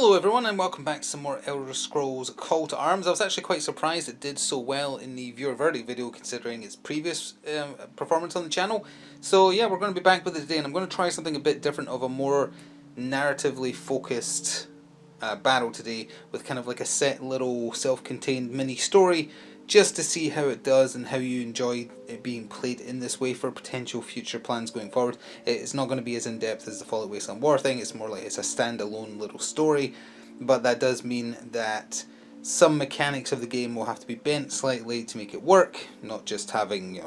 Hello everyone and welcome back to some more Elder Scrolls Call to Arms. I was actually quite surprised it did so well in the viewer verdict video considering its previous performance on the channel. So yeah, we're going to be back with it today and I'm going to try something a bit different, of a more narratively focused battle today, with kind of like a set little self-contained mini story, just to see how it does and how you enjoy it being played in this way for potential future plans going forward. It's not going to be as in-depth as the Fallout Wasteland War thing, it's more like it's a standalone little story, but that does mean that some mechanics of the game will have to be bent slightly to make it work, not just having,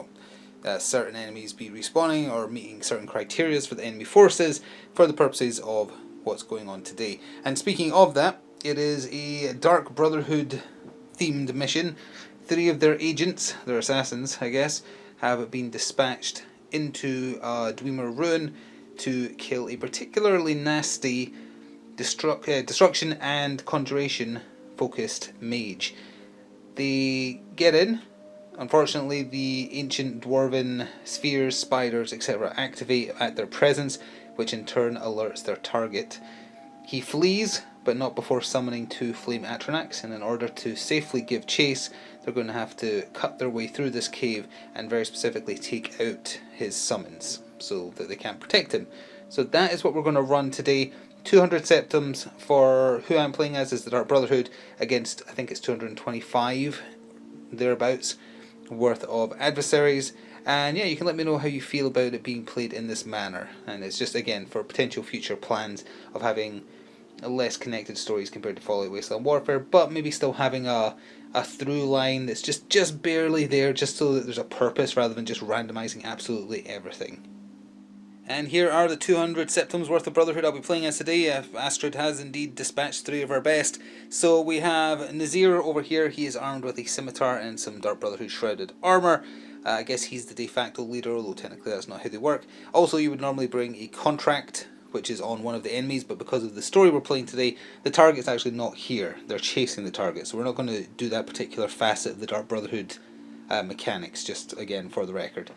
certain enemies be respawning or meeting certain criteria for the enemy forces for the purposes of what's going on today. And speaking of that, it is a Dark Brotherhood themed mission. 3 of their agents, their assassins I guess, have been dispatched into Dwemer Ruin to kill a particularly nasty destruction and conjuration focused mage. They get in. Unfortunately, the ancient dwarven spheres, spiders, etc. activate at their presence, which in turn alerts their target. He flees, but not before summoning 2 flame atronachs, and in order to safely give chase, they're going to have to cut their way through this cave and very specifically take out his summons so that they can't protect him. So that is what we're going to run today. 200 septums for who I'm playing as is the Dark Brotherhood, against I think it's 225 thereabouts worth of adversaries. And yeah, you can let me know how you feel about it being played in this manner. And it's just, again, for potential future plans of having less connected stories compared to Fallout Wasteland Warfare, but maybe still having a through line that's just barely there, just so that there's a purpose rather than just randomizing absolutely everything. And here are the 200 septums worth of Brotherhood I'll be playing as today. Astrid has indeed dispatched 3 of our best. So we have Nazir over here. He is armed with a scimitar and some Dark Brotherhood shrouded armour. I guess he's the de facto leader, although technically that's not how they work. Also, you would normally bring a contract, which is on one of the enemies, but because of the story we're playing today, the target's actually not here. They're chasing the target, so we're not going to do that particular facet of the Dark Brotherhood mechanics, just again for the record.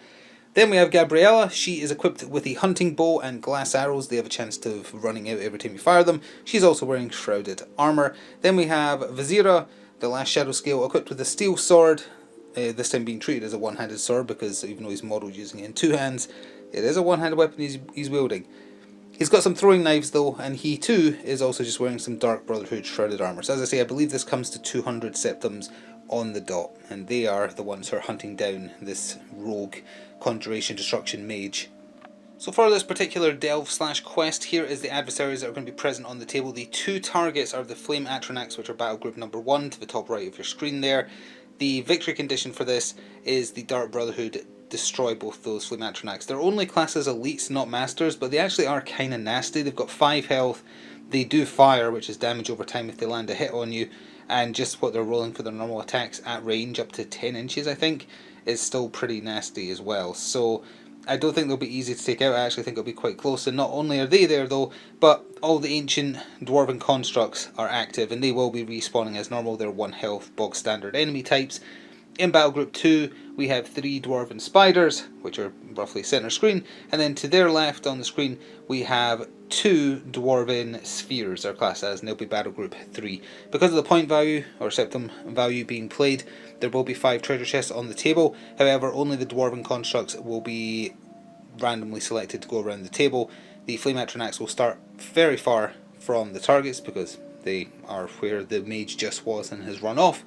Then we have Gabriella. She is equipped with a hunting bow and glass arrows. They have a chance of running out every time you fire them. She's also wearing shrouded armour. Then we have Vizira, the last shadow scale, equipped with a steel sword, this time being treated as a one-handed sword because even though he's modelled using it in 2 hands, it is a one-handed weapon he's wielding. He's got some throwing knives though, and he too is also just wearing some Dark Brotherhood shrouded armour. So as I say, I believe this comes to 200 septums on the dot, and they are the ones who are hunting down this rogue conjuration destruction mage. So for this particular delve/quest, here is the adversaries that are going to be present on the table. The 2 targets are the flame atronachs, which are battle group number 1 to the top right of your screen there. The victory condition for this is the Dark Brotherhood destroy both those flame atronachs. They're only classed as elites, not masters, but they actually are kind of nasty. They've got 5 health, they do fire, which is damage over time if they land a hit on you, and just what they're rolling for their normal attacks at range, up to 10 inches I think, is still pretty nasty as well. So I don't think they'll be easy to take out. I actually think it'll be quite close, and not only are they there though, but all the ancient dwarven constructs are active and they will be respawning as normal. They're 1 health bog standard enemy types. In Battle Group 2, we have 3 dwarven spiders, which are roughly center screen, and then to their left on the screen we have 2 dwarven spheres, they're classed as, and they'll be Battle Group 3. Because of the point value, or septum value being played, there will be 5 treasure chests on the table. However, only the dwarven constructs will be randomly selected to go around the table. The flame atronachs will start very far from the targets because they are where the mage just was and has run off.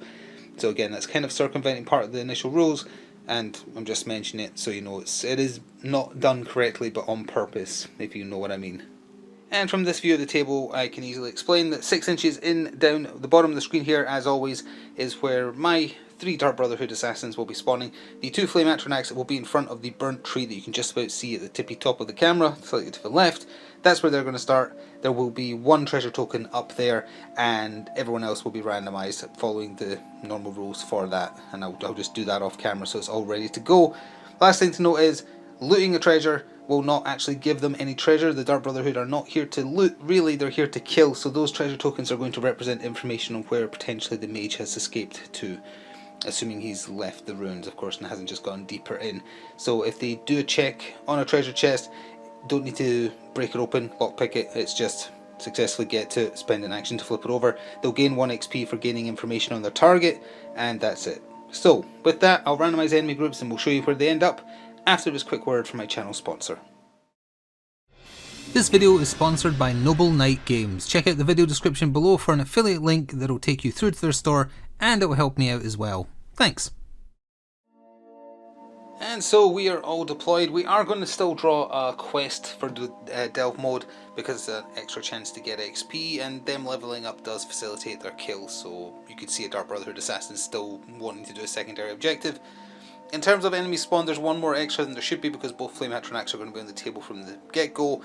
So again, that's kind of circumventing part of the initial rules, and I'm just mentioning it so you know it is not done correctly but on purpose, if you know what I mean. And from this view of the table I can easily explain that 6 inches in down the bottom of the screen here, as always, is where my 3 Dark Brotherhood assassins will be spawning. The 2 flame atronachs will be in front of the burnt tree that you can just about see at the tippy top of the camera, slightly to the left. That's where they're going to start. There will be 1 treasure token up there, and everyone else will be randomised following the normal rules for that, and I'll just do that off camera so it's all ready to go. Last thing to note is, looting a treasure will not actually give them any treasure. The Dark Brotherhood are not here to loot, really, they're here to kill, so those treasure tokens are going to represent information on where potentially the mage has escaped to. Assuming he's left the ruins, of course, and hasn't just gone deeper in. So if they do a check on a treasure chest, don't need to break it open, lockpick it, it's just successfully get to spend an action to flip it over. They'll gain 1 XP for gaining information on their target, and that's it. So, with that, I'll randomise enemy groups and we'll show you where they end up after this quick word from my channel sponsor. This video is sponsored by Noble Knight Games. Check out the video description below for an affiliate link that will take you through to their store, and it will help me out as well. Thanks. And so we are all deployed. We are going to still draw a quest for the delve mode because it's an extra chance to get XP, and them leveling up does facilitate their kills, so you could see a Dark Brotherhood assassin still wanting to do a secondary objective. In terms of enemy spawn, there's one more extra than there should be because both flame atronachs are going to be on the table from the get-go.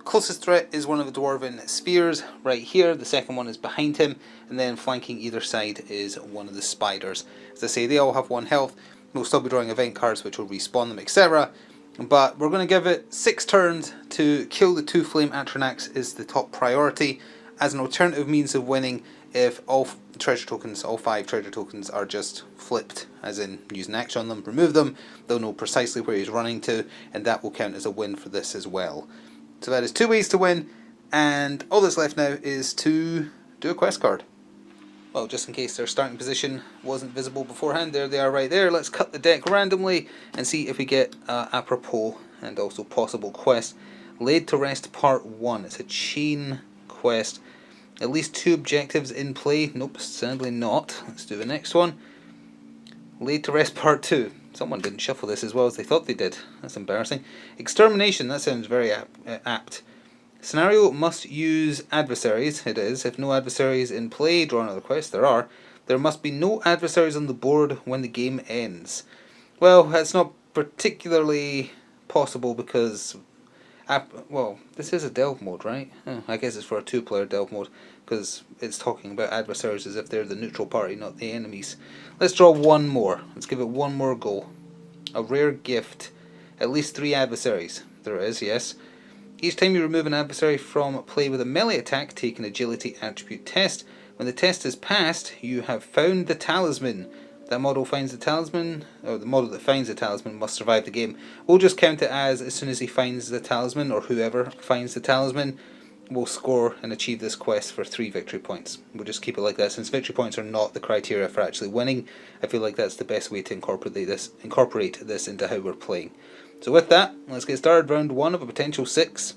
Closest threat is one of the dwarven spheres right here. The second one is behind him, and then flanking either side is one of the spiders. As I say, they all have 1 health. We'll still be drawing event cards which will respawn them, etc. But we're going to give it 6 turns to kill the 2 flame atronachs is the top priority, as an alternative means of winning if all treasure tokens, all 5 treasure tokens are just flipped, as in use an action on them, remove them, they'll know precisely where he's running to, and that will count as a win for this as well. So that is 2 ways to win, and all that's left now is to do a quest card. Well, just in case their starting position wasn't visible beforehand, there they are right there. Let's cut the deck randomly and see if we get apropos and also possible quest. Laid to Rest Part 1. It's a chain quest. At least 2 objectives in play. Nope, sadly not. Let's do the next one. Laid to Rest Part 2. Someone didn't shuffle this as well as they thought they did. That's embarrassing. Extermination. That sounds very apt. Scenario must use adversaries. It is. If no adversaries in play, draw another quest. There are. There must be no adversaries on the board when the game ends. Well, that's not particularly possible because... well, this is a delve mode, right? Oh, I guess it's for a 2-player delve mode because it's talking about adversaries as if they're the neutral party, not the enemies. Let's draw 1 more. Let's give it 1 more go. A rare gift. At least 3 adversaries. There is, yes. Each time you remove an adversary from play with a melee attack, take an agility attribute test. When the test is passed, you have found the talisman. That model finds the talisman, or the model that finds the talisman must survive the game. We'll just count it as soon as he finds the talisman, or whoever finds the talisman, will score and achieve this quest for 3 victory points. We'll just keep it like that. Since victory points are not the criteria for actually winning, I feel like that's the best way to incorporate this into how we're playing. So with that, let's get started. Round 1 of a potential 6.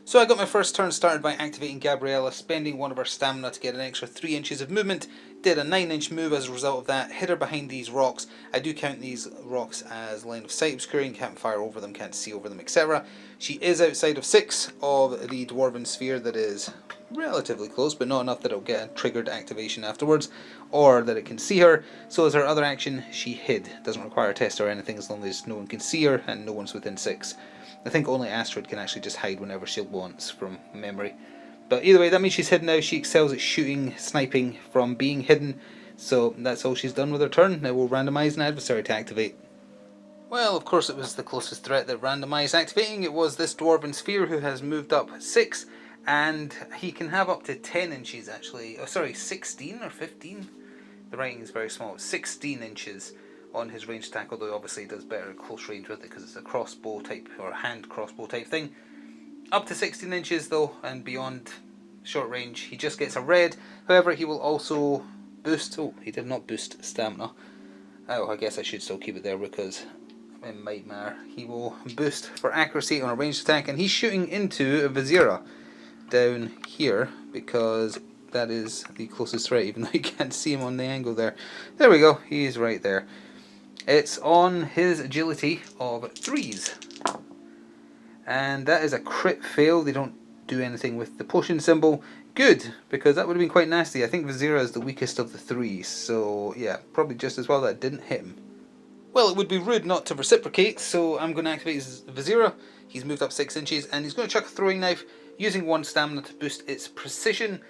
So I got my first turn started by activating Gabriella, spending 1 of her stamina to get an extra 3 inches of movement. Did a 9-inch move as a result of that, hid her behind these rocks. I do count these rocks as line of sight obscuring, can't fire over them, can't see over them, etc. She is outside of 6 of the dwarven sphere that is relatively close, but not enough that it'll get a triggered activation afterwards, or that it can see her. So as her other action, she hid. Doesn't require a test or anything as long as no one can see her and no one's within 6. I think only Astrid can actually just hide whenever she wants from memory. But either way, that means she's hidden now. She excels at shooting, sniping from being hidden. So that's all she's done with her turn. Now we'll randomise an adversary to activate. Well, of course it was the closest threat that randomised activating. It was this dwarven sphere who has moved up 6. And he can have up to 10 inches actually. Oh, sorry, 16 or 15? The writing is very small. 16 inches on his range attack, although obviously he does better at close range with it because it's a crossbow type or hand crossbow type thing. Up to 16 inches though, and beyond short range he just gets a red. However, he will also boost, oh, he did not boost stamina. Oh, I guess I should still keep it there because it might matter. He will boost for accuracy on a ranged attack, and he's shooting into Vizira down here because that is the closest threat, even though you can't see him on the angle there. There we go, he's right there. It's on his agility of 3s. And that is a crit fail. They don't do anything with the potion symbol. Good, because that would have been quite nasty. I think Vizira is the weakest of the 3s. So yeah, probably just as well that it didn't hit him. Well, it would be rude not to reciprocate, so I'm going to activate his Vizira. He's moved up 6 inches, and he's going to chuck a throwing knife using 1 stamina to boost its precision.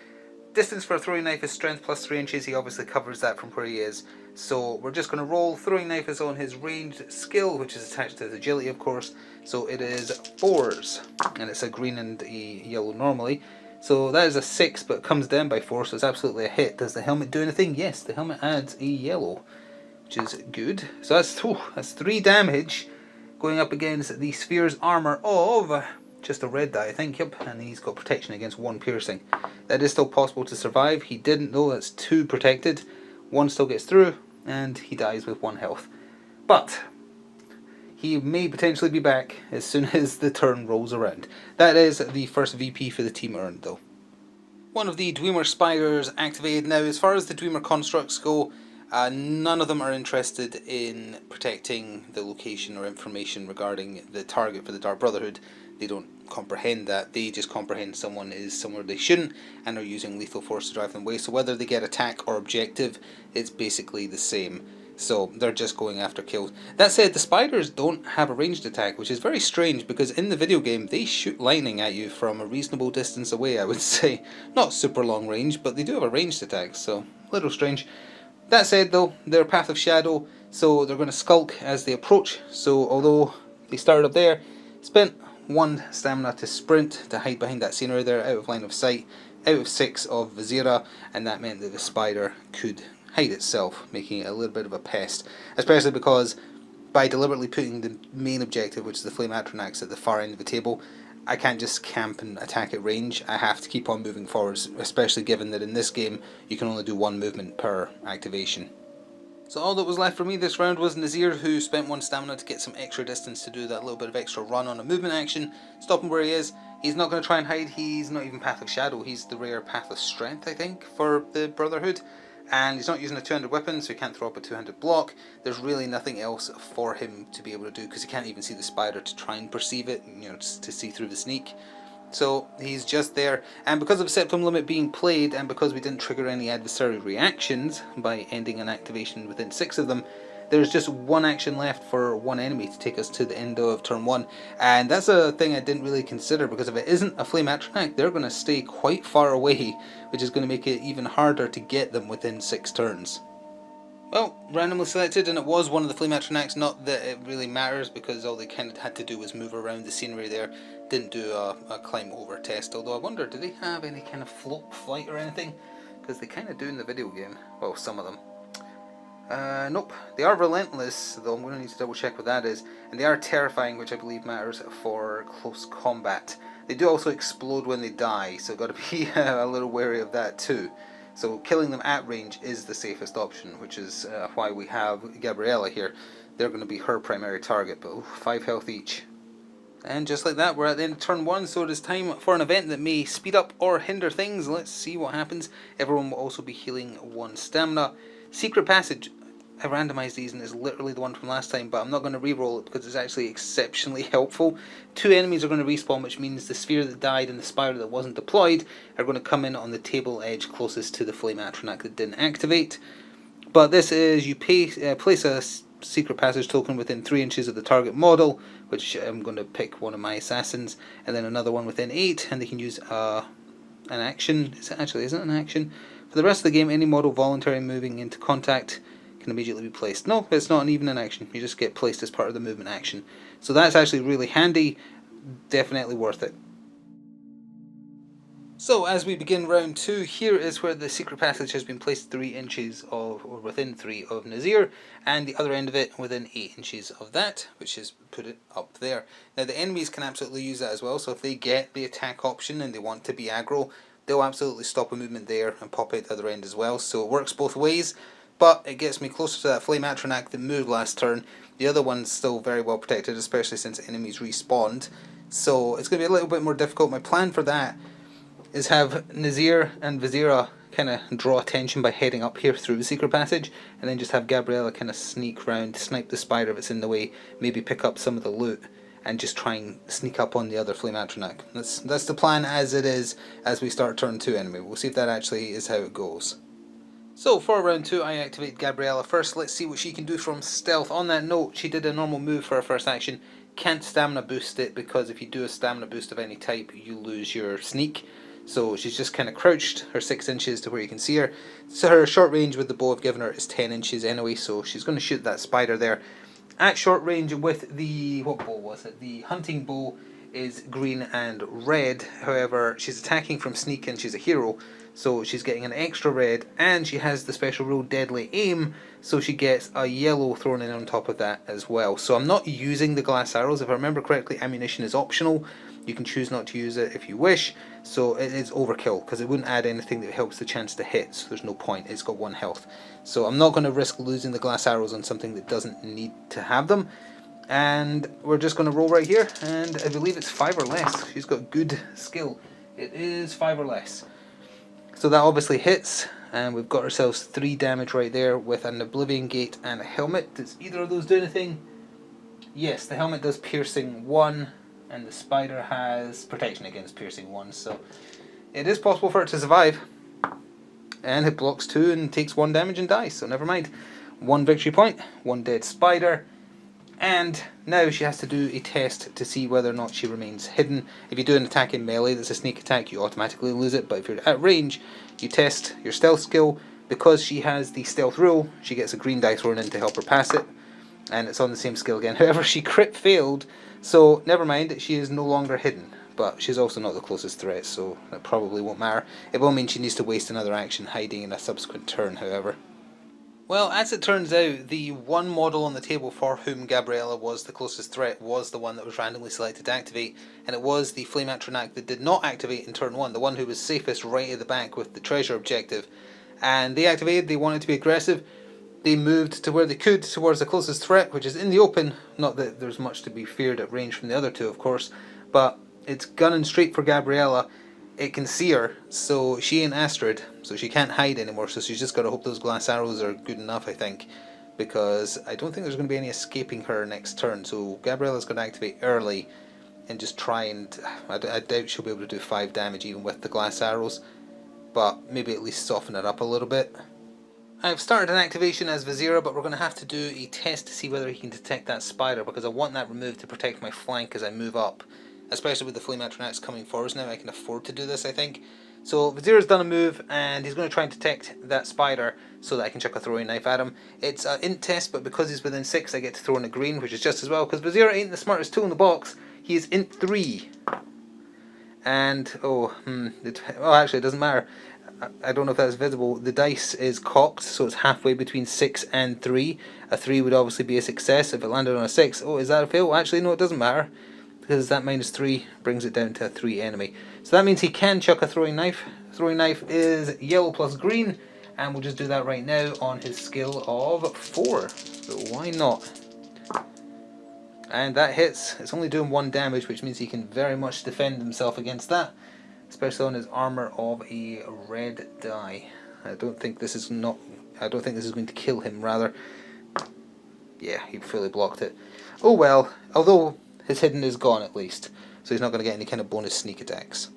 Distance for a throwing knife is strength plus 3 inches. He obviously covers that from where he is. So we're just going to roll. Throwing knife is on his ranged skill, which is attached to his agility, of course. So it is 4s, and it's a green and a yellow normally. So that is a 6, but it comes down by 4, so it's absolutely a hit. Does the helmet do anything? Yes, the helmet adds a yellow, which is good. So that's 3 damage going up against the sphere's armour of just a red die, I think, yep, and he's got protection against 1 piercing. That is still possible to survive. He didn't though, that's 2 protected. 1 still gets through, and he dies with 1 health. But he may potentially be back as soon as the turn rolls around. That is the first VP for the team earned though. One of the Dwemer Spiders activated. Now, as far as the Dwemer constructs go, none of them are interested in protecting the location or information regarding the target for the Dark Brotherhood. They don't comprehend that. They just comprehend someone is somewhere they shouldn't and are using lethal force to drive them away. So whether they get attack or objective, it's basically the same. So they're just going after kills. That said, the spiders don't have a ranged attack, which is very strange because in the video game they shoot lightning at you from a reasonable distance away, I would say. Not super long range, but they do have a ranged attack, so a little strange. That said though, they're Path of Shadow, so they're going to skulk as they approach. So although they started up there, spent 1 stamina to sprint, to hide behind that scenery there, out of line of sight, out of 6 of Vizira, and that meant that the spider could hide itself, making it a little bit of a pest, especially because by deliberately putting the main objective, which is the Flame Atronachs, at the far end of the table, I can't just camp and attack at range. I have to keep on moving forwards, especially given that in this game you can only do 1 movement per activation. So all that was left for me this round was Nazir, who spent 1 stamina to get some extra distance to do that little bit of extra run on a movement action, stop him where he is. He's not going to try and hide, he's not even Path of Shadow, he's the rare Path of Strength, I think, for the Brotherhood. And he's not using a 2-handed weapon, so he can't throw up a 2-handed block. There's really nothing else for him to be able to do, because he can't even see the spider to try and perceive it, you know, to see through the sneak. So he's just there, and because of Septum Limit being played, and because we didn't trigger any adversary reactions by ending an activation within 6 of them, there's just 1 action left for 1 enemy to take us to the end of turn 1, and that's a thing I didn't really consider, because if it isn't a Flame Atronach, they're going to stay quite far away, which is going to make it even harder to get them within 6 turns. Well, randomly selected, and it was one of the Flame Atronachs. Not that it really matters, because all they kind of had to do was move around the scenery there. Didn't do a climb over test, although I wonder, do they have any kind of flight or anything? Because they kind of do in the video game. Well, some of them. Nope. They are relentless, though I'm going to need to double check what that is. And they are terrifying, which I believe matters for close combat. They do also explode when they die, so got to be a little wary of that too. So killing them at range is the safest option, which is why we have Gabriella here. They're going to be her primary target, but 5 health each. And just like that, we're at the end of turn 1, so it is time for an event that may speed up or hinder things. Let's see what happens. Everyone will also be healing 1 stamina. Secret Passage. I randomised these and it's literally the one from last time, but I'm not going to re-roll it because it's actually exceptionally helpful. 2 enemies are going to respawn, which means the sphere that died and the spider that wasn't deployed are going to come in on the table edge closest to the Flame Atronach that didn't activate. But this is, you place a Secret Passage token within 3 inches of the target model, which I'm going to pick one of my assassins, and then another one within 8, and they can use an action. Isn't it an action? For the rest of the game, any model voluntarily moving into contact can immediately be placed. No, it's not even an action. You just get placed as part of the movement action. So that's actually really handy. Definitely worth it. So as we begin round 2, here is where the Secret Passage has been placed 3 inches of, or within 3 of Nazir, and the other end of it within 8 inches of that, which is put it up there. Now the enemies can absolutely use that as well, so if they get the attack option and they want to be aggro, they'll absolutely stop a movement there and pop it the other end as well, so it works both ways. But it gets me closer to that Flame Atronach that moved last turn. The other one's still very well protected, especially since enemies respawned, so it's going to be a little bit more difficult. My plan for that is have Nazir and Vizira kind of draw attention by heading up here through the Secret Passage, and then just have Gabriella kind of sneak round, snipe the spider if it's in the way, maybe pick up some of the loot, and just try and sneak up on the other Flame Atronach. That's the plan as it is as we start turn 2 anyway. We'll see if that actually is how it goes. So for round 2, I activate Gabriella first. Let's see what she can do from stealth. On that note, she did a normal move for her first action. Can't stamina boost it, because if you do a stamina boost of any type, you lose your sneak. So she's just kind of crouched, her 6 inches to where you can see her. So her short range with the bow I've given her is 10 inches anyway, so she's going to shoot that spider there. At short range with the, what bow was it? The hunting bow is green and red. However, she's attacking from sneak and she's a hero, So she's getting an extra red, and she has the special rule Deadly Aim, so she gets a yellow thrown in on top of that as well. So I'm not using the glass arrows. If I remember correctly, ammunition is optional. You can choose not to use it if you wish. So it is overkill, because it wouldn't add anything that helps the chance to hit, so there's no point. It's got 1 health. So I'm not going to risk losing the glass arrows on something that doesn't need to have them. And we're just going to roll right here, and I believe it's 5 or less. She's got good skill. It is 5 or less. So that obviously hits, and we've got ourselves 3 damage right there with an Oblivion Gate and a helmet. Does either of those do anything? Yes, the helmet does piercing 1, and the spider has protection against piercing 1, so it is possible for it to survive. And it blocks 2 and takes 1 damage and dies, so never mind. 1 victory point, 1 dead spider. And now she has to do a test to see whether or not she remains hidden. If you do an attack in melee that's a sneak attack, you automatically lose it, but if you're at range, you test your stealth skill. Because she has the stealth rule, she gets a green die thrown in to help her pass it, and it's on the same skill again. However, she crit failed, so never mind, she is no longer hidden. But she's also not the closest threat, so that probably won't matter. It will mean she needs to waste another action hiding in a subsequent turn, however. Well, as it turns out, the one model on the table for whom Gabriella was the closest threat was the one that was randomly selected to activate, and it was the Flame Atronach that did not activate in turn 1, the one who was safest right at the back with the treasure objective. And they activated, they wanted to be aggressive, they moved to where they could towards the closest threat, which is in the open. Not that there's much to be feared at range from the other two, of course, but it's gunning straight for Gabriella. It can see her, so she ain't Astrid, so she can't hide anymore, so she's just got to hope those glass arrows are good enough, I think, because I don't think there's going to be any escaping her next turn, so Gabriella's going to activate early and just try and... I doubt she'll be able to do 5 damage even with the glass arrows, but maybe at least soften it up a little bit. I've started an activation as Vizira, but we're going to have to do a test to see whether he can detect that spider, because I want that removed to protect my flank as I move up. Especially with the Flame Atronachs coming forwards now, I can afford to do this, I think. So Vizira's done a move, and he's going to try and detect that spider so that I can chuck a throwing knife at him. It's an int test, but because he's within 6, I get to throw in a green, which is just as well, because Vizira ain't the smartest tool in the box. He is int 3. And, actually it doesn't matter. I don't know if that's visible. The dice is cocked, so it's halfway between 6 and 3. A 3 would obviously be a success. If it landed on a 6, oh, is that a fail? Actually, no, it doesn't matter, because that -3 brings it down to a 3 enemy. So that means he can chuck a throwing knife. Throwing knife is yellow plus green, and we'll just do that right now on his skill of 4. So why not? And that hits. It's only doing 1 damage, which means he can very much defend himself against that, especially on his armor of a red die. I don't think this is going to kill him, rather. Yeah, he fully blocked it. Oh well, although his hidden is gone at least, so he's not going to get any kind of bonus sneak attacks.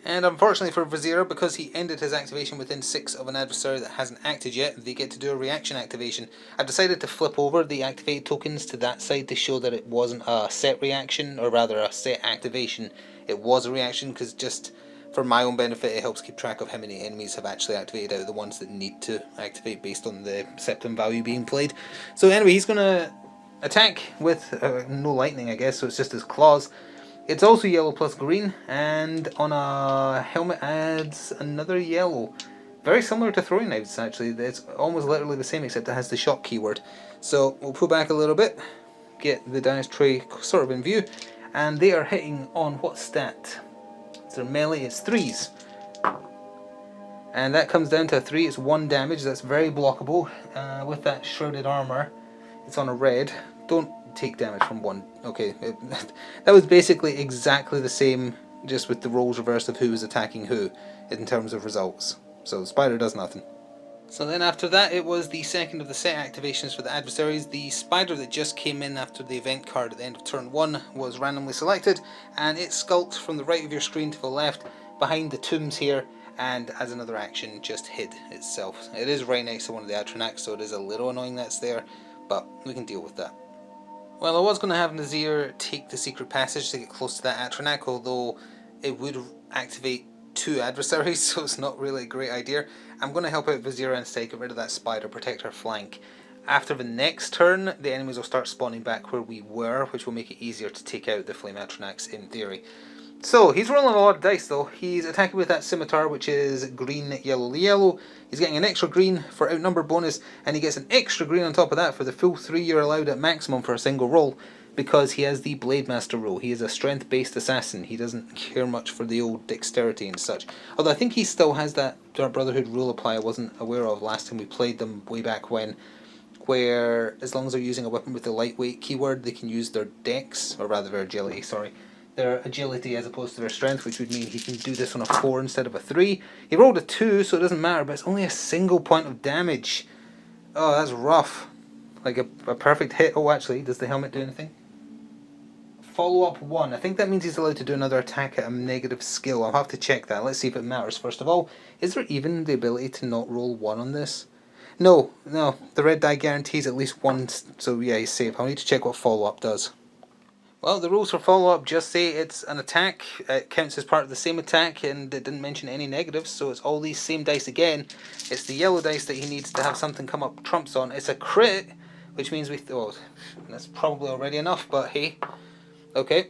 And unfortunately for Vizira, because he ended his activation within 6 of an adversary that hasn't acted yet, they get to do a reaction activation. I've decided to flip over the activated tokens to that side to show that it wasn't a set reaction, or rather a set activation. It was a reaction, because just for my own benefit, it helps keep track of how many enemies have actually activated out of the ones that need to activate based on the septum value being played. So anyway, he's going to attack with no lightning, I guess, so it's just his claws. It's also yellow plus green, and on a helmet adds another yellow. Very similar to throwing knives, actually. It's almost literally the same, except it has the shock keyword. So we'll pull back a little bit, get the dice tray sort of in view, and they are hitting on what stat? So melee is 3s. And that comes down to a 3, it's 1 damage, that's very blockable. With that shrouded armor, it's on a red. Don't take damage from 1. Okay, that was basically exactly the same, just with the roles reversed of who was attacking who in terms of results. So the spider does nothing. So then after that, it was the second of the set activations for the adversaries. The spider that just came in after the event card at the end of turn 1 was randomly selected, and it skulked from the right of your screen to the left behind the tombs here, and as another action just hid itself. It is right next to one of the atronachs, so it is a little annoying that's there, but we can deal with that. Well, I was going to have Nazir take the secret passage to get close to that atronach, although it would activate 2 adversaries, so it's not really a great idea. I'm going to help out Vizira instead, get rid of that spider, protect her flank. After the next turn, the enemies will start spawning back where we were, which will make it easier to take out the Flame Atronachs in theory. So, he's rolling a lot of dice though. He's attacking with that scimitar, which is green, yellow, yellow. He's getting an extra green for outnumber bonus, and he gets an extra green on top of that for the full 3 you're allowed at maximum for a single roll, because he has the Blade Master role. He is a strength-based assassin. He doesn't care much for the old dexterity and such. Although I think he still has that Dark Brotherhood rule apply I wasn't aware of last time we played them way back when, where as long as they're using a weapon with the lightweight keyword, they can use their dex, or rather their agility, sorry. Their agility as opposed to their strength, which would mean he can do this on a 4 instead of a 3. He rolled a 2, so it doesn't matter, but it's only a single point of damage. Oh, that's rough. Like a perfect hit. Oh, actually, does the helmet do anything? Follow-up 1. I think that means he's allowed to do another attack at a negative skill. I'll have to check that. Let's see if it matters. First of all, is there even the ability to not roll 1 on this? No. The red die guarantees at least 1, so yeah, he's safe. I'll need to check what follow-up does. Well, the rules for follow-up just say it's an attack, it counts as part of the same attack, and it didn't mention any negatives, so it's all these same dice again. It's the yellow dice that he needs to have something come up trumps on. It's a crit, which means that's probably already enough, but hey. Okay,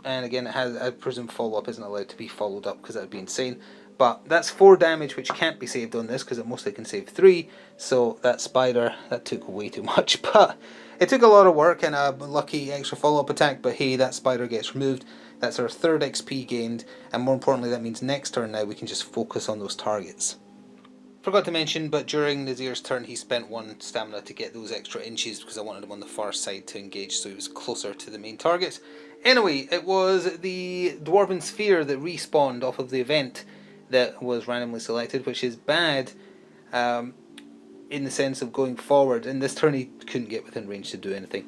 and again, I presume follow-up isn't allowed to be followed up, because that would be insane. But that's 4 damage, which can't be saved on this, because it mostly can save 3, so that spider, that took way too much, but it took a lot of work and a lucky extra follow-up attack, but hey, that spider gets removed. That's our 3rd XP gained, and more importantly, that means next turn now we can just focus on those targets. Forgot to mention, but during Nazir's turn he spent 1 stamina to get those extra inches, because I wanted him on the far side to engage so he was closer to the main target. Anyway, it was the Dwarven Sphere that respawned off of the event that was randomly selected, which is bad in the sense of going forward. In this turn he couldn't get within range to do anything.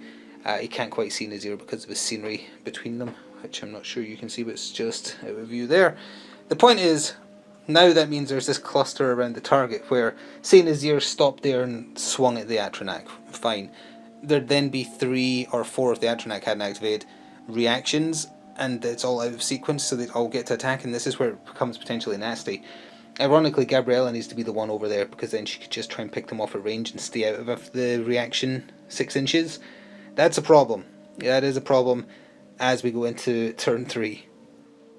He can't quite see Nazir because of the scenery between them, which I'm not sure you can see, but it's just out of view there. The point is, now that means there's this cluster around the target where, say Nazir stopped there and swung at the atronach, fine. There'd then be 3 or 4 if the atronach hadn't activated reactions, and it's all out of sequence, so they'd all get to attack, and this is where it becomes potentially nasty. Ironically, Gabriella needs to be the one over there, because then she could just try and pick them off at range and stay out of the reaction 6 inches. That's a problem. That is a problem as we go into turn 3.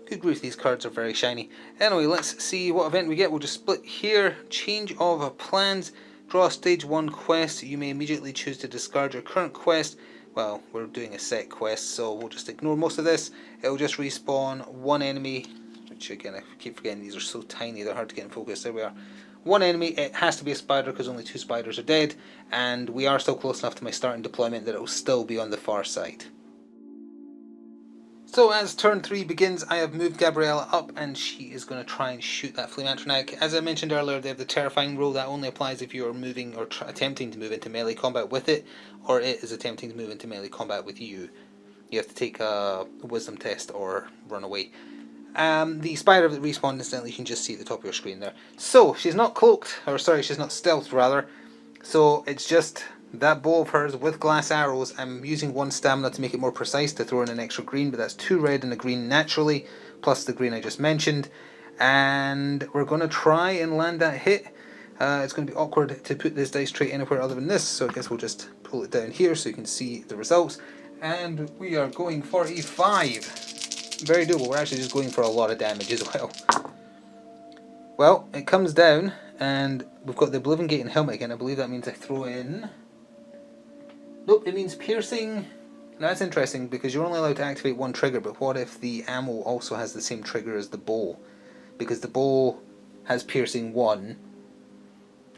Good grief, these cards are very shiny. Anyway, let's see what event we get. We'll just split here. Change of plans. Draw a stage 1 quest. You may immediately choose to discard your current quest. Well, we're doing a set quest, so we'll just ignore most of this. It'll just respawn 1 enemy, which again, I keep forgetting these are so tiny, they're hard to get in focus. There we are. 1 enemy, it has to be a spider because only 2 spiders are dead, and we are still close enough to my starting deployment that it will still be on the far side. So as turn 3 begins, I have moved Gabriella up, and she is going to try and shoot that Flame Atronach. As I mentioned earlier, they have the Terrifying rule that only applies if you are moving or attempting to move into melee combat with it, or it is attempting to move into melee combat with you. You have to take a wisdom test or run away. The spider that respawned instantly, you can just see at the top of your screen there. So, she's not cloaked, or sorry, she's not stealthed rather, so it's just that bow of hers with glass arrows. I'm using 1 stamina to make it more precise to throw in an extra green, but that's 2 red and a green naturally, plus the green I just mentioned. And we're going to try and land that hit. It's going to be awkward to put this dice tray anywhere other than this, so I guess we'll just pull it down here so you can see the results. And we are going for a 5. Very doable. We're actually just going for a lot of damage as well. Well, it comes down, and we've got the Oblivion Gate and Helmet again. I believe that means I throw in... Nope, it means piercing. Now that's interesting because you're only allowed to activate 1 trigger, but what if the ammo also has the same trigger as the bow? Because the bow has piercing 1,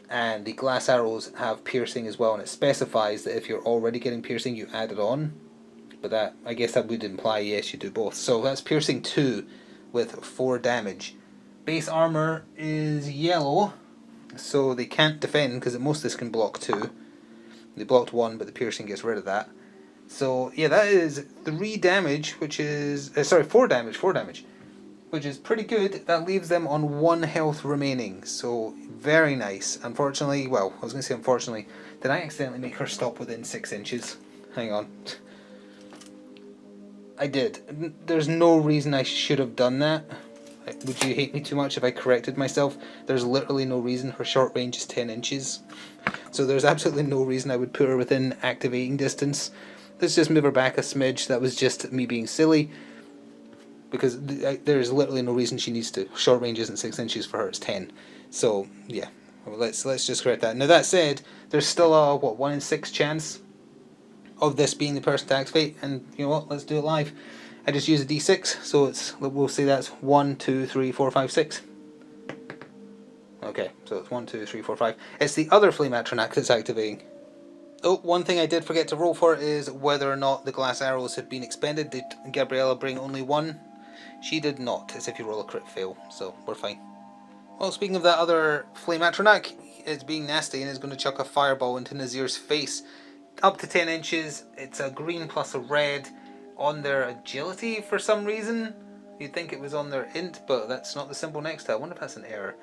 and the glass arrows have piercing as well, and it specifies that if you're already getting piercing, you add it on. But that, I guess that would imply yes, you do both. So that's piercing 2 with 4 damage. Base armor is yellow, so they can't defend because most of this can block 2. They blocked 1, but the piercing gets rid of that. So yeah, that is 3 damage, which is 4 damage, which is pretty good. That leaves them on 1 health remaining. So very nice. Unfortunately, well, I was going to say unfortunately, did I accidentally make her stop within 6 inches? Hang on. I did. There's no reason I should have done that. Would you hate me too much if I corrected myself? There's literally no reason. Her short range is 10 inches. So there's absolutely no reason I would put her within activating distance. Let's just move her back a smidge. That was just me being silly. because there's literally no reason she needs to. Short range isn't 6 inches for her; it's 10. So yeah, well, let's just correct that. Now that said, there's still a 1 in 6 chance of this being the person to activate, and you know what? Let's do it live. I just use a D6, so we'll say that's 1, 2, 3, 4, 5, 6. Okay, so it's 1, 2, 3, 4, 5. It's the other flame atronach that's activating. Oh, one thing I did forget to roll for is whether or not the glass arrows had been expended. Did Gabriella bring only 1? She did not, as if you roll a crit fail, so we're fine. Well, speaking of that other flame atronach, it's being nasty and is going to chuck a fireball into Nazir's face. Up to 10 inches, it's a green plus a red on their agility for some reason. You'd think it was on their int, but that's not the symbol next to it. I wonder if that's an error.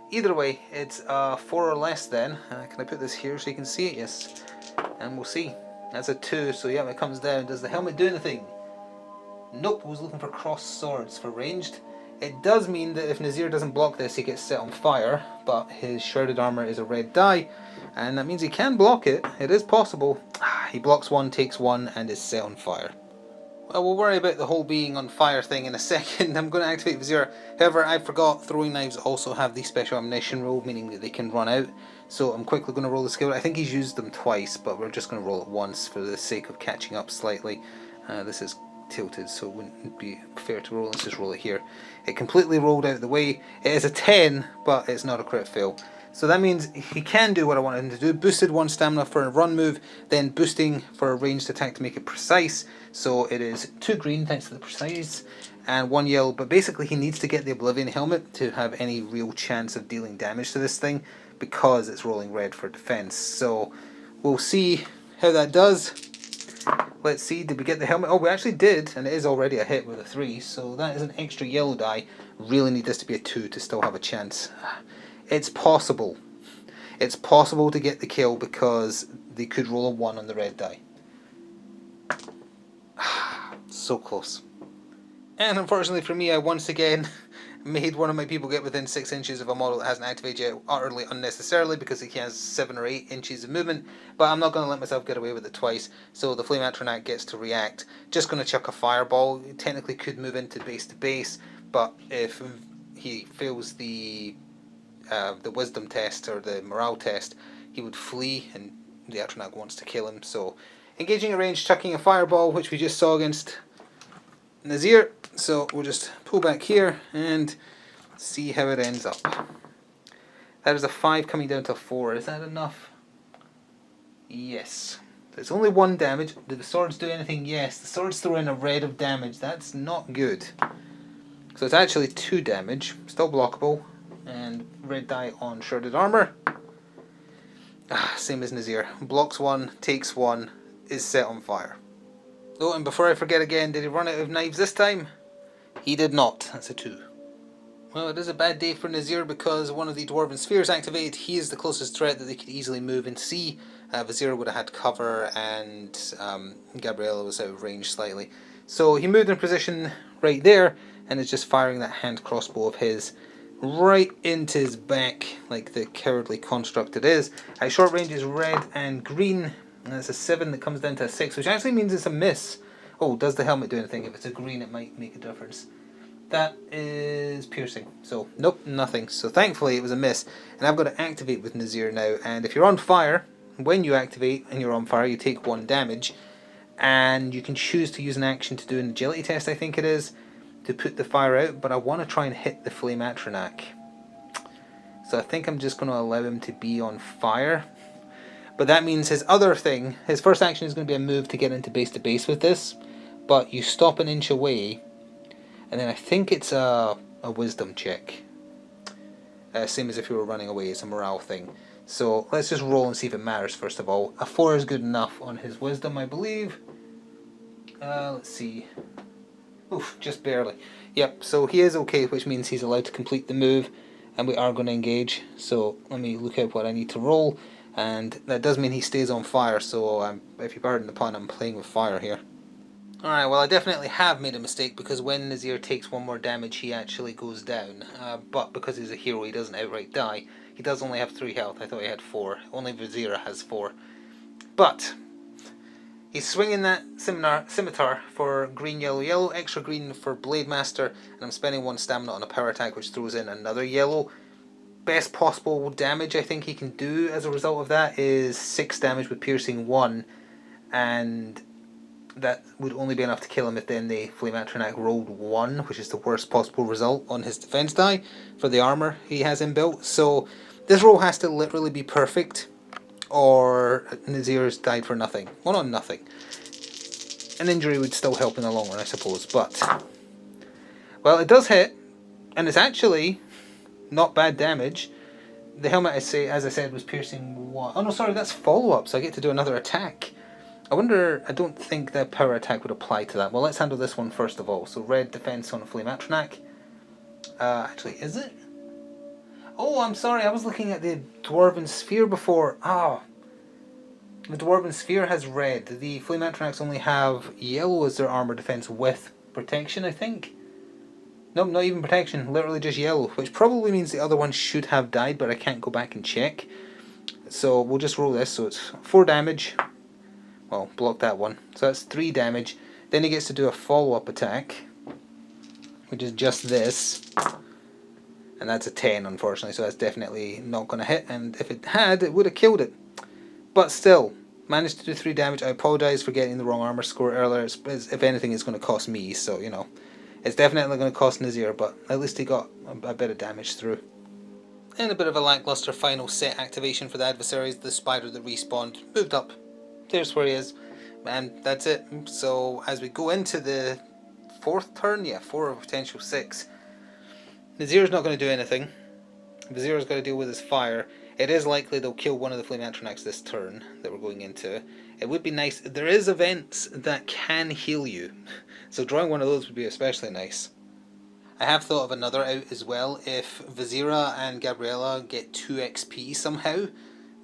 Either way, it's 4 or less then. Can I put this here so you can see it? Yes. And we'll see. That's a 2, so yeah, when it comes down, does the helmet do anything? Nope, I was looking for cross swords for ranged. It does mean that if Nazir doesn't block this, he gets set on fire, but his shrouded armor is a red die, and that means he can block it. It is possible. He blocks 1, takes 1, and is set on fire. Well, we'll worry about the whole being on fire thing in a second. I'm going to activate Vizier. However, I forgot throwing knives also have the special ammunition rule, meaning that they can run out. So I'm quickly going to roll the skill. I think he's used them twice, but we're just going to roll it once for the sake of catching up slightly. This is tilted, so it wouldn't be fair to roll. Let's just roll it here. It completely rolled out of the way. It is a 10, but it's not a crit fail. So that means he can do what I wanted him to do. Boosted 1 stamina for a run move, then boosting for a ranged attack to make it precise. So it is 2 green thanks to the precise, and 1 yellow. But basically he needs to get the Oblivion helmet to have any real chance of dealing damage to this thing, because it's rolling red for defense. So we'll see how that does. Let's see, did we get the helmet? Oh, we actually did, and it is already a hit with a 3, so that is an extra yellow die. Really need this to be a 2 to still have a chance. It's possible. It's possible to get the kill because they could roll a 1 on the red die. So close. And unfortunately for me, I once again made one of my people get within 6 inches of a model that hasn't activated yet, utterly unnecessarily, because he has 7 or 8 inches of movement, but I'm not going to let myself get away with it twice, so the Flame Atronach gets to react. Just going to chuck a fireball. He technically could move into base to base, but if he fails the wisdom test or the morale test, he would flee, and the Atronach wants to kill him. So engaging a range, chucking a fireball, which we just saw against Nazir. So we'll just pull back here and see how it ends up. That is a 5 coming down to a 4. Is that enough? Yes. It's only 1 damage. Did the swords do anything? Yes. The swords throw in a red of damage. That's not good. So it's actually 2 damage. Still blockable. And red die on shrouded armor. Same as Nazir. Blocks 1, takes 1, is set on fire. Oh, and before I forget again, did he run out of knives this time? He did not. That's a 2. Well, it is a bad day for Nazir because one of the Dwarven Spheres activated. He is the closest threat that they could easily move and see. Vizier would have had cover, and Gabriella was out of range slightly. So he moved in position right there and is just firing that hand crossbow of his right into his back like the cowardly construct it is. At short range is red and green, and it's a 7 that comes down to a 6, which actually means it's a miss. Oh, does the helmet do anything? If it's a green, it might make a difference. That is piercing. So, nope, nothing. So thankfully it was a miss. And I've got to activate with Nazir now. And if you're on fire, when you activate and you're on fire, you take 1 damage. And you can choose to use an action to do an agility test, I think it is, to put the fire out. But I want to try and hit the Flame Atronach. So I think I'm just going to allow him to be on fire. But that means his other thing, his first action is going to be a move to get into base to base with this. But you stop an inch away, and then I think it's a wisdom check. Same as if you were running away, it's a morale thing. So let's just roll and see if it matters first of all. A 4 is good enough on his wisdom, I believe. Let's see. Oof, just barely. Yep, so he is okay, which means he's allowed to complete the move, and we are going to engage. So let me look at what I need to roll, and that does mean he stays on fire, so if you pardon the pun, I'm playing with fire here. Alright, well I definitely have made a mistake, because when Nazir takes 1 more damage he actually goes down, but because he's a hero he doesn't outright die. He does only have 3 health, I thought he had 4, only Vizier has 4. But He's swinging that scimitar for green, yellow, yellow, extra green for Blade Master, and I'm spending 1 stamina on a power attack, which throws in another yellow. Best possible damage I think he can do as a result of that is 6 damage with piercing 1, and that would only be enough to kill him if then the Flame Atronach rolled 1, which is the worst possible result on his defense die for the armor he has inbuilt. So this roll has to literally be perfect, or Nazir's died for nothing. Well, not nothing. An injury would still help in the long run, I suppose, but... Well, it does hit, and it's actually not bad damage. The helmet, as I said, was piercing 1. Oh no, sorry, that's follow-up, so I get to do another attack. I wonder, I don't think the power attack would apply to that. Well, let's handle this one first of all. So red defense on a Flame Atronach. Actually, is it? Oh, I'm sorry, I was looking at the Dwarven Sphere before. Ah, the Dwarven Sphere has red. The Flame Atronachs only have yellow as their armor defense with protection, I think. Nope, not even protection, literally just yellow, which probably means the other one should have died, but I can't go back and check. So we'll just roll this, so it's 4 damage. Well, block that one. So that's 3 damage. Then he gets to do a follow-up attack, which is just this. And that's a 10, unfortunately, so that's definitely not going to hit. And if it had, it would have killed it. But still, managed to do 3 damage. I apologise for getting the wrong armor score earlier. If anything, it's going to cost me, so, you know. It's definitely going to cost Nazir, but at least he got a bit of damage through. And a bit of a lackluster final set activation for the adversaries. The spider that respawned moved up. There's where he is, and that's it. So as we go into the 4th turn, 4 of potential 6, Nazir's not going to do anything. Vizira's got to deal with his fire. It is likely they'll kill one of the Flame Atronachs this turn that we're going into. It would be nice. There is events that can heal you, so drawing one of those would be especially nice. I have thought of another out as well. If Vizira and Gabriella get 2 XP somehow,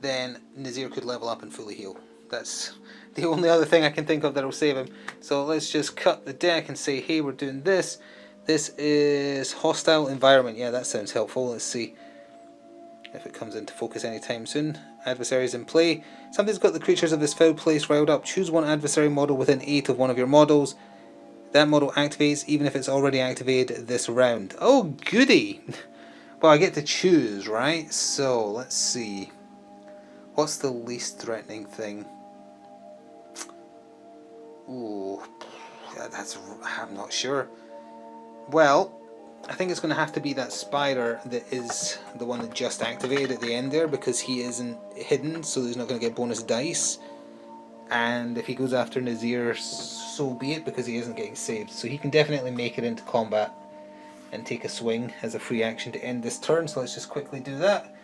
then Nazir could level up and fully heal. That's the only other thing I can think of that will save him. So let's just cut the deck and say, hey, we're doing this. This is hostile environment. Yeah, that sounds helpful. Let's see if it comes into focus anytime soon. Adversaries in play. Something's got the creatures of this foul place riled up. Choose one adversary model within 8 of one of your models. That model activates even if it's already activated this round. Oh, goody! Well, I get to choose, right? So, let's see. What's the least threatening thing? Ooh, I'm not sure. Well, I think it's going to have to be that spider that is the one that just activated at the end there, because he isn't hidden, so he's not going to get bonus dice. And if he goes after Nazir, so be it, because he isn't getting saved. So he can definitely make it into combat and take a swing as a free action to end this turn. So let's just quickly do that.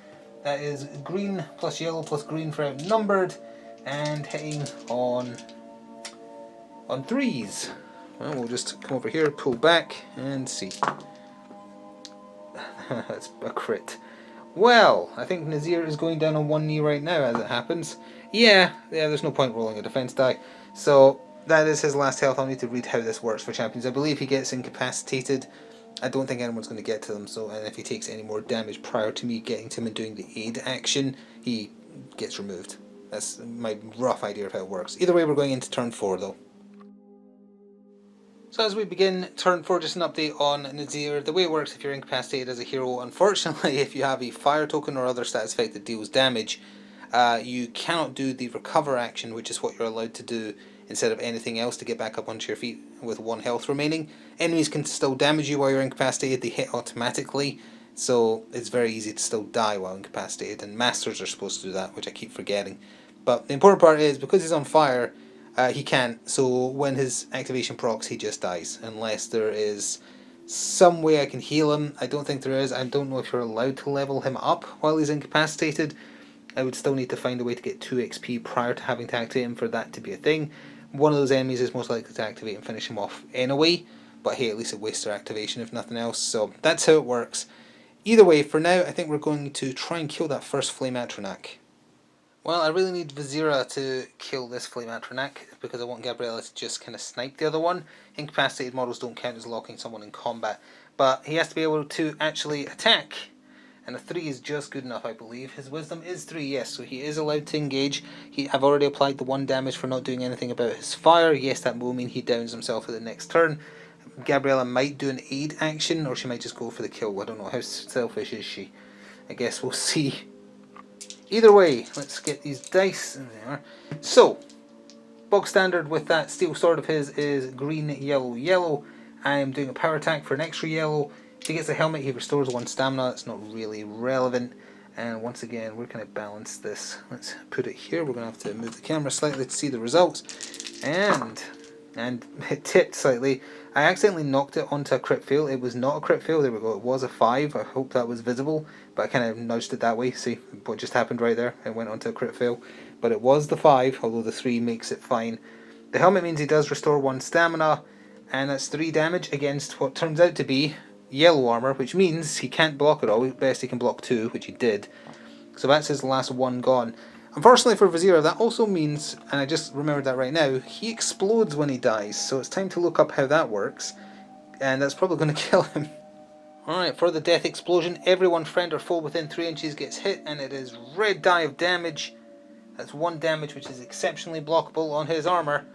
That is green plus yellow plus green for outnumbered, and hitting on 3s. Well, we'll just come over here, pull back, and see. That's a crit. Well, I think Nazir is going down on 1 knee right now as it happens. Yeah, there's no point rolling a defense die. So that is his last health. I'll need to read how this works for champions. I believe he gets incapacitated. I don't think anyone's going to get to them, so, and if he takes any more damage prior to me getting to him and doing the aid action, he gets removed. That's my rough idea of how it works. Either way, we're going into turn 4 though. So as we begin turn 4, just an update on Nazir. The way it works if you're incapacitated as a hero, unfortunately, if you have a fire token or other status effect that deals damage, you cannot do the recover action, which is what you're allowed to do instead of anything else to get back up onto your feet with 1 health remaining. Enemies can still damage you while you're incapacitated, they hit automatically, so it's very easy to still die while incapacitated, and masters are supposed to do that, which I keep forgetting. But the important part is, because he's on fire, he can't, so when his activation procs, he just dies, unless there is some way I can heal him. I don't think there is. I don't know if you're allowed to level him up while he's incapacitated. I would still need to find a way to get 2 XP prior to having to activate him for that to be a thing. One of those enemies is most likely to activate and finish him off anyway, but hey, at least it wastes their activation if nothing else, so that's how it works. Either way, for now, I think we're going to try and kill that first Flame Atronach. Well, I really need Vizira to kill this Flame Atronach, because I want Gabriella to just kind of snipe the other one. Incapacitated models don't count as locking someone in combat, but he has to be able to actually attack and a 3 is just good enough, I believe. His wisdom is 3, yes, so he is allowed to engage. I've already applied the 1 damage for not doing anything about his fire. Yes, that will mean he downs himself at the next turn. Gabriella might do an aid action, or she might just go for the kill. I don't know, how selfish is she? I guess we'll see. Either way, let's get these dice. There they are. So, bog standard with that steel sword of his is green, yellow, yellow. I am doing a power attack for an extra yellow. If he gets a helmet, he restores 1 stamina. That's not really relevant. And once again, we're going to balance this. Let's put it here. We're going to have to move the camera slightly to see the results. And it tipped slightly. I accidentally knocked it onto a crit fail. It was not a crit fail. There we go. It was a 5. I hope that was visible. But I kind of nudged it that way. See what just happened right there? It went onto a crit fail. But it was the 5, although the 3 makes it fine. The helmet means he does restore 1 stamina. And that's 3 damage against what turns out to be yellow armor, which means he can't block at all. At best he can block 2, which he did. So that's his last 1 gone. Unfortunately for Vizier, that also means, and I just remembered that right now, he explodes when he dies. So it's time to look up how that works. And that's probably going to kill him. Alright, for the death explosion, everyone, friend or foe within 3 inches gets hit, and it is red die of damage. That's 1 damage, which is exceptionally blockable on his armor.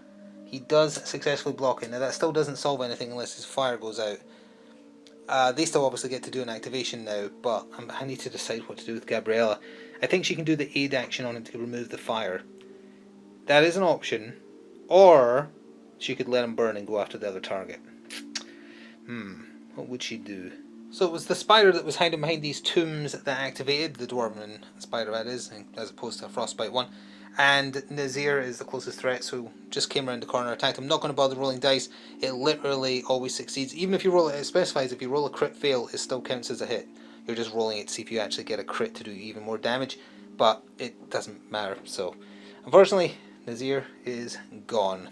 He does successfully block it. Now that still doesn't solve anything unless his fire goes out. They still obviously get to do an activation now, but I need to decide what to do with Gabriella. I think she can do the aid action on him to remove the fire. That is an option. Or she could let him burn and go after the other target. What would she do? So it was the spider that was hiding behind these tombs that activated, the dwarven spider that is, as opposed to a frostbite one. And Nazir is the closest threat, so just came around the corner, attacked him. Not going to bother rolling dice. It literally always succeeds. Even if you roll it specifies if you roll a crit fail, it still counts as a hit. You're just rolling it to see if you actually get a crit to do even more damage, but it doesn't matter. So, unfortunately, Nazir is gone.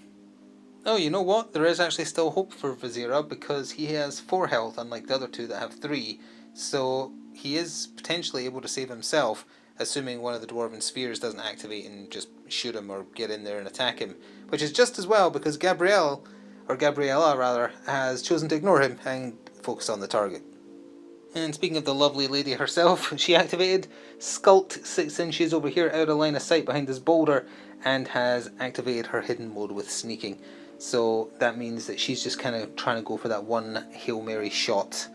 Oh, you know what? There is actually still hope for Vizira because he has 4 health, unlike the other 2 that have 3. So he is potentially able to save himself, assuming one of the dwarven spheres doesn't activate and just shoot him or get in there and attack him. Which is just as well because Gabriella has chosen to ignore him and focus on the target. And speaking of the lovely lady herself, she activated Skulked 6 inches over here out of line of sight behind this boulder and has activated her hidden mode with sneaking. So that means that she's just kind of trying to go for that 1 Hail Mary shot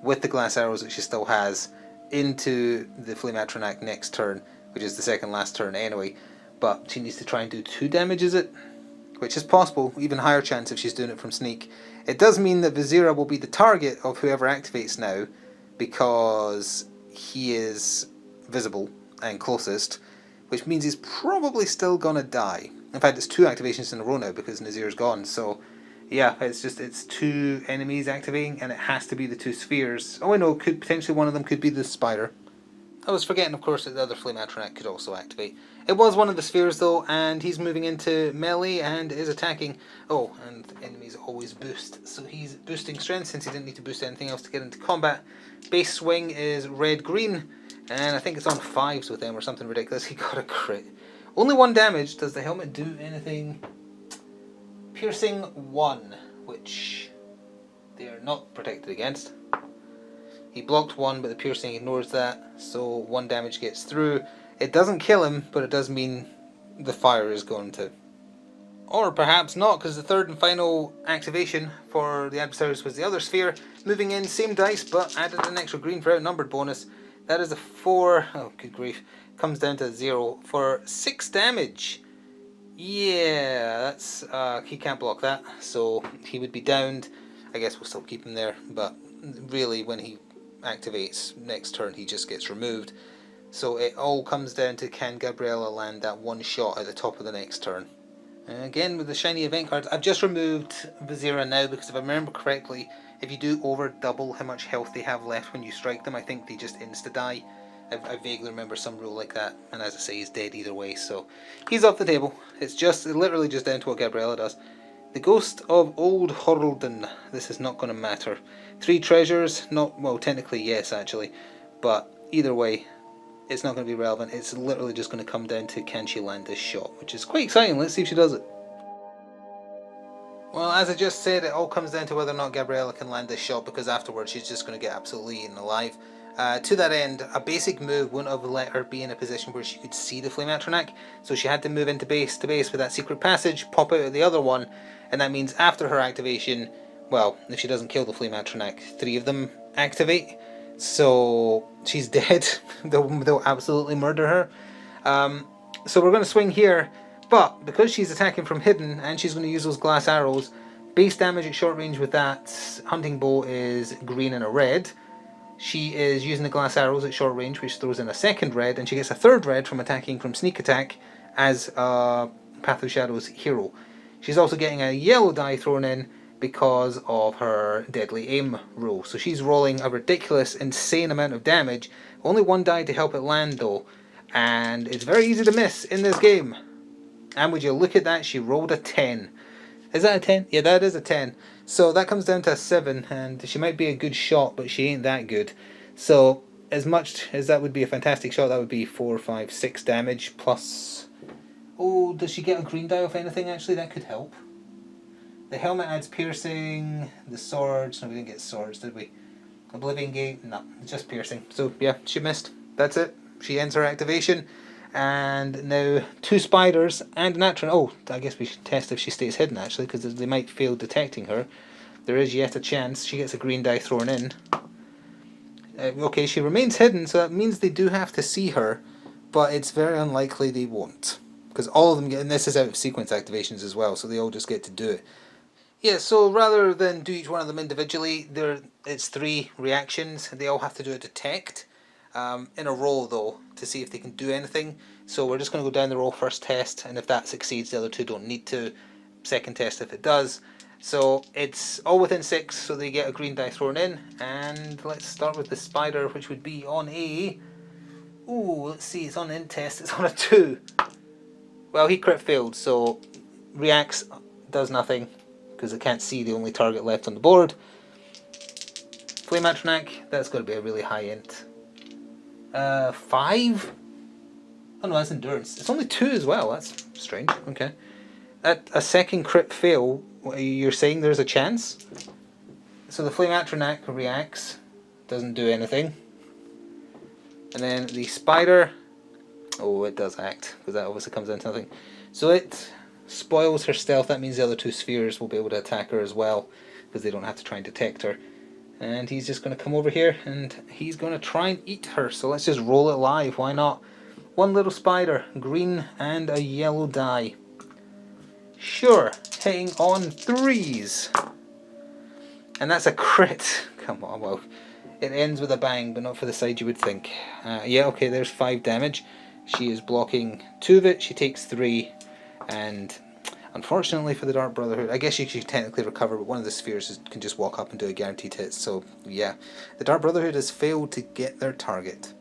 with the glass arrows that she still has into the Flame Atronach next turn, which is the second last turn anyway. But she needs to try and do 2 damage, is it? Which is possible, even higher chance if she's doing it from sneak. It does mean that Vizira will be the target of whoever activates now, because he is visible and closest, which means he's probably still gonna die. In fact, it's 2 activations in a row now because Nazir's gone, so yeah, it's 2 enemies activating, and it has to be the 2 spheres. Oh, I know, potentially one of them could be the spider. I was forgetting, of course, that the other Flame Atronach could also activate. It was one of the spheres, though, and he's moving into melee and is attacking. Oh, and enemies always boost, so he's boosting strength since he didn't need to boost anything else to get into combat. Base swing is red-green, and I think it's on 5s with them or something ridiculous. He got a crit. Only 1 damage. Does the helmet do anything? Piercing 1, which they are not protected against. He blocked 1, but the piercing ignores that, so 1 damage gets through. It doesn't kill him, but it does mean the fire is going to. Or perhaps not, because the 3rd and final activation for the adversaries was the other sphere. Moving in, same dice, but added an extra green for outnumbered bonus. That is a 4, oh good grief, comes down to 0 for 6 damage. Yeah, that's, he can't block that, so he would be downed. I guess we'll still keep him there, but really when he activates next turn he just gets removed. So it all comes down to can Gabriella land that 1 shot at the top of the next turn. Again with the shiny event cards, I've just removed Vizira now because if I remember correctly, if you do over double how much health they have left when you strike them, I think they just insta-die. I vaguely remember some rule like that, and as I say, he's dead either way, so he's off the table. It's literally just down to what Gabriella does. The Ghost of Old Horlden. This is not going to matter. 3 treasures, not, well, technically yes actually, but either way, it's not going to be relevant. It's literally just going to come down to can she land this shot, which is quite exciting. Let's see if she does it. Well, as I just said, it all comes down to whether or not Gabriella can land this shot, because afterwards she's just going to get absolutely eaten alive. To that end, a basic move wouldn't have let her be in a position where she could see the flame atronach, so she had to move into base to base with that secret passage, pop out of the other one, and that means after her activation, well, if she doesn't kill the flame atronach, 3 of them activate, so she's dead. they'll absolutely murder her. So we're going to swing here, but because she's attacking from hidden and she's going to use those glass arrows, base damage at short range with that hunting bow is green and a red. She is using the glass arrows at short range, which throws in a second red, and she gets a third red from attacking from sneak attack as a Path of Shadows hero. She's also getting a yellow die thrown in because of her deadly aim rule. So she's rolling a ridiculous, insane amount of damage. Only 1 die to help it land though, and it's very easy to miss in this game. And would you look at that, she rolled a 10. Is that a 10? Yeah, that is a 10. So that comes down to a 7, and she might be a good shot, but she ain't that good. So as much as that would be a fantastic shot, that would be 4, 5, 6 damage plus... Oh, does she get a green die off anything actually? That could help. The helmet adds piercing, the swords... No, we didn't get swords, did we? Oblivion Gate? No, it's just piercing. So yeah, she missed. That's it. She ends her activation. And now 2 spiders and an atron. Oh, I guess we should test if she stays hidden actually, because they might fail detecting her. There is yet a chance. She gets a green die thrown in. Okay, she remains hidden, so that means they do have to see her, but it's very unlikely they won't, because all of them get, and this is out of sequence activations as well, so they all just get to do it. Yeah, so rather than do each one of them individually, it's 3 reactions. They all have to do a detect. In a row though, to see if they can do anything. So we're just going to go down the row, first test, and if that succeeds, the other 2 don't need to. Second test if it does. So it's all within 6, so they get a green die thrown in. And let's start with the spider, which would be on a... Ooh, let's see, it's on int test, it's on a 2. Well, he crit failed, so reacts, does nothing, because it can't see the only target left on the board. Flame atronach, that's got to be a really high int. 5? Oh no, that's endurance. It's only 2 as well. That's strange. Okay. At a second crit fail, you're saying there's a chance? So the flame atronach reacts, doesn't do anything. And then the spider, oh, it does act, because that obviously comes down to nothing. So it spoils her stealth. That means the other 2 spheres will be able to attack her as well, because they don't have to try and detect her. And he's just going to come over here and he's going to try and eat her. So let's just roll it live. Why not? 1 little spider, green and a yellow die. Sure, hitting on 3s. And that's a crit. Come on, well, it ends with a bang, but not for the side you would think. Yeah, okay, there's 5 damage. She is blocking 2 of it. She takes 3, and... Unfortunately for the Dark Brotherhood, I guess you could technically recover, but one of the spheres can just walk up and do a guaranteed hit, so yeah. The Dark Brotherhood has failed to get their target.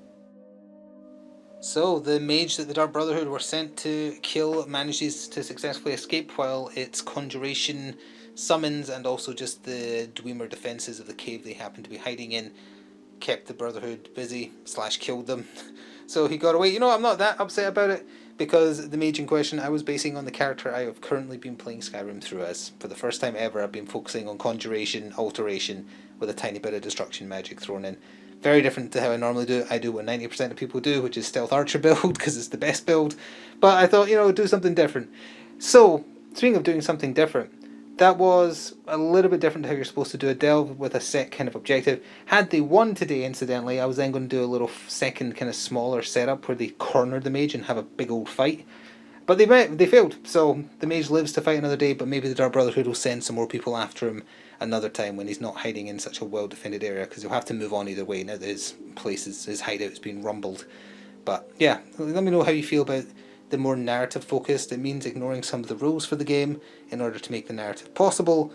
So the mage that the Dark Brotherhood were sent to kill manages to successfully escape, while its conjuration summons and also just the Dwemer defences of the cave they happened to be hiding in kept the Brotherhood busy, / killed them. So he got away. You know, I'm not that upset about it, because the mage in question I was basing on the character I have currently been playing Skyrim through as. For the first time ever, I've been focusing on conjuration, alteration, with a tiny bit of destruction magic thrown in. Very different to how I normally do it. I do what 90% of people do, which is stealth archer build, because it's the best build. But I thought, you know, do something different. So, speaking of doing something different, that was a little bit different to how you're supposed to do a delve with a set kind of objective. Had they won today, incidentally, I was then going to do a little second kind of smaller setup where they cornered the mage and have a big old fight. But they failed, so the mage lives to fight another day, but maybe the Dark Brotherhood will send some more people after him another time when he's not hiding in such a well-defended area, because he'll have to move on either way now that his hideout has been rumbled. But yeah, let me know how you feel about the more narrative focused. It means ignoring some of the rules for the game in order to make the narrative possible,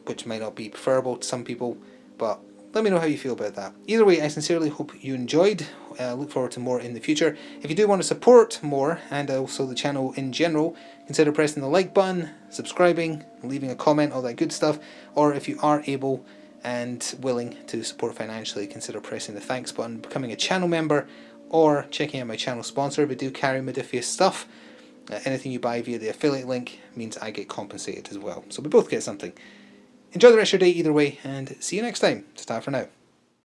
which might not be preferable to some people, but let me know how you feel about that. Either way, I sincerely hope you enjoyed. Look forward to more in the future. If you do want to support more, and also the channel in general, consider pressing the like button, subscribing, leaving a comment, all that good stuff. Or if you are able and willing to support financially, consider pressing the thanks button, becoming a channel member, or checking out my channel sponsor. We do carry Modiphius stuff. Anything you buy via the affiliate link means I get compensated as well. So we both get something. Enjoy the rest of your day either way, and see you next time. Ta for now.